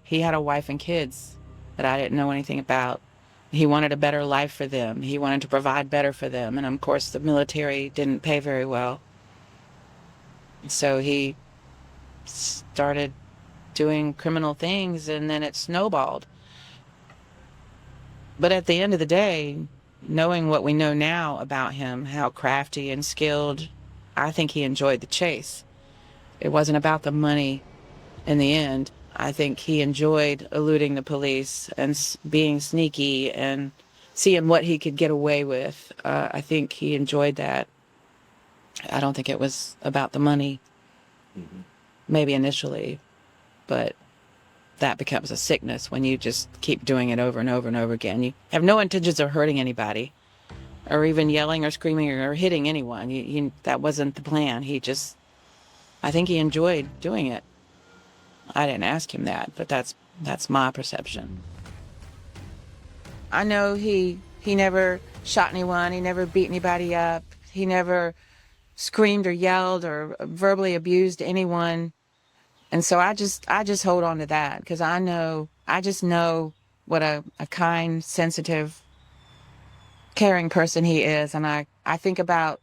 He had a wife and kids that I didn't know anything about. He wanted a better life for them. He wanted to provide better for them. And of course, the military didn't pay very well. So he started doing criminal things, and then it snowballed. But at the end of the day, knowing what we know now about him, how crafty and skilled, I think he enjoyed the chase. It wasn't about the money in the end. I think he enjoyed eluding the police and being sneaky and seeing what he could get away with. I think he enjoyed that. I don't think it was about the money, maybe initially, but that becomes a sickness when you just keep doing it over and over and over again. You have no intentions of hurting anybody or even yelling or screaming or hitting anyone. That wasn't the plan. I think he enjoyed doing it. I didn't ask him that, but that's my perception. I know he never shot anyone. He never beat anybody up. He never screamed or yelled or verbally abused anyone. And so I just hold on to that, because I just know what a kind, sensitive, caring person he is. And I think about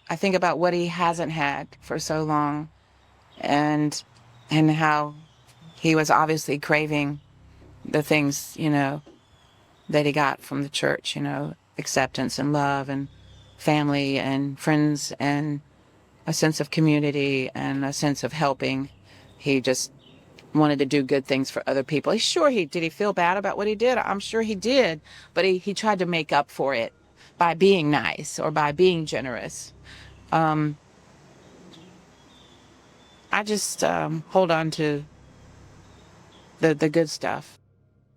what he hasn't had for so long, and how he was obviously craving the things, that he got from the church, acceptance and love and family and friends and a sense of community and a sense of helping. He just wanted to do good things for other people. Did he feel bad about what he did? I'm sure he did, but he tried to make up for it by being nice or by being generous. I just hold on to the good stuff.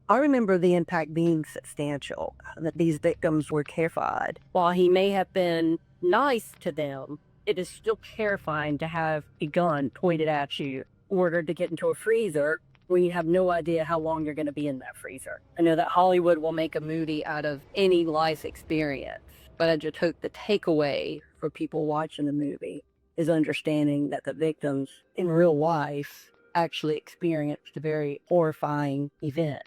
I remember the impact being substantial, that these victims were terrified. While he may have been nice to them, it is still terrifying to have a gun pointed at you, ordered to get into a freezer when you have no idea how long you're going to be in that freezer. I know that Hollywood will make a movie out of any life experience, but I just hope the takeaway for people watching the movie is understanding that the victims in real life actually experienced a very horrifying event.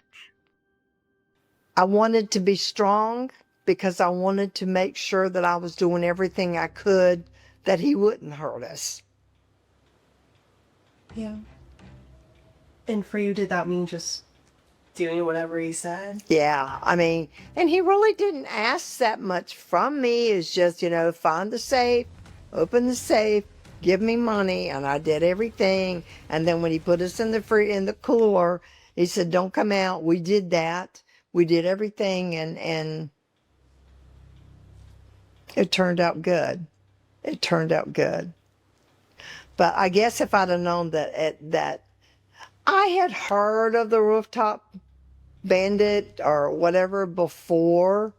I wanted to be strong because I wanted to make sure that I was doing everything I could that he wouldn't hurt us. Yeah. And for you, did that mean just doing whatever he said? Yeah, and he really didn't ask that much from me. It's just, find the safe, open the safe, give me money, and I did everything. And then when he put us in the cooler, he said, "Don't come out." We did that. We did everything, and it turned out good. It turned out good. But I guess if I'd have known that I had heard of the rooftop bandit or whatever before,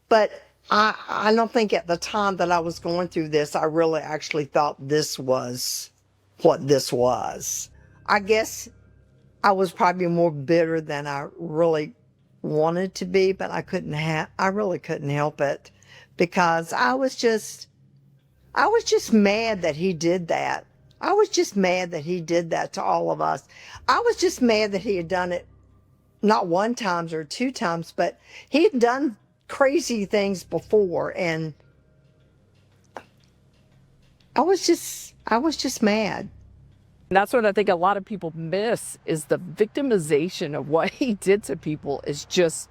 but I don't think at the time that I was going through this, I really actually thought this was what this was. I guess I was probably more bitter than I really wanted to be, but I really couldn't help it, because I was just mad that he did that. I was just mad that he did that to all of us. I was just mad that he had done it not one time or two times, but he'd done crazy things before, and I was just mad. And that's what I think a lot of people miss, is the victimization of what he did to people is just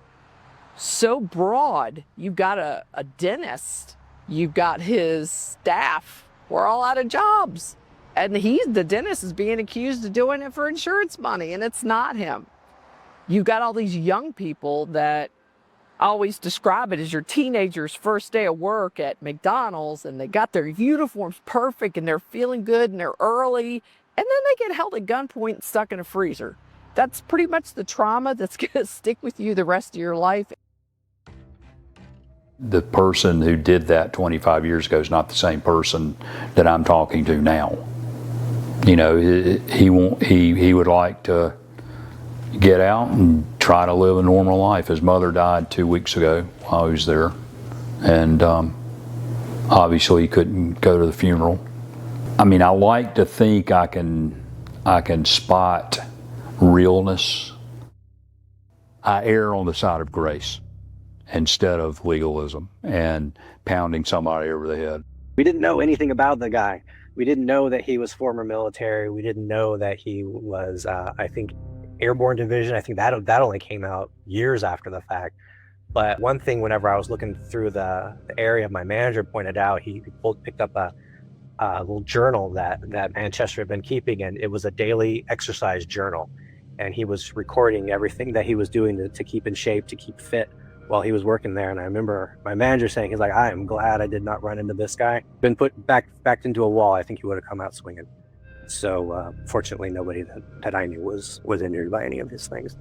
so broad. You've got a dentist, you've got his staff, we're all out of jobs. And the dentist is being accused of doing it for insurance money, and it's not him. You've got all these young people that I always describe it as your teenager's first day of work at McDonald's, and they got their uniforms perfect and they're feeling good and they're early, and then they get held at gunpoint and stuck in a freezer. That's pretty much the trauma that's gonna stick with you the rest of your life. The person who did that 25 years ago is not the same person that I'm talking to now. He would like to get out and try to live a normal life. His mother died 2 weeks ago while he was there, and obviously he couldn't go to the funeral. I like to think I can spot realness. I err on the side of grace instead of legalism and pounding somebody over the head. We didn't know anything about the guy. We didn't know that he was former military. We didn't know that he was, I think, Airborne Division. I think that only came out years after the fact. But one thing, whenever I was looking through the area, my manager pointed out, he picked up a little journal that Manchester had been keeping, and it was a daily exercise journal. And he was recording everything that he was doing to keep in shape, to keep fit while he was working there. And I remember my manager saying, he's like, I am glad I did not run into this guy. Been put back into a wall, I think he would have come out swinging. So fortunately, nobody that I knew was injured by any of his things.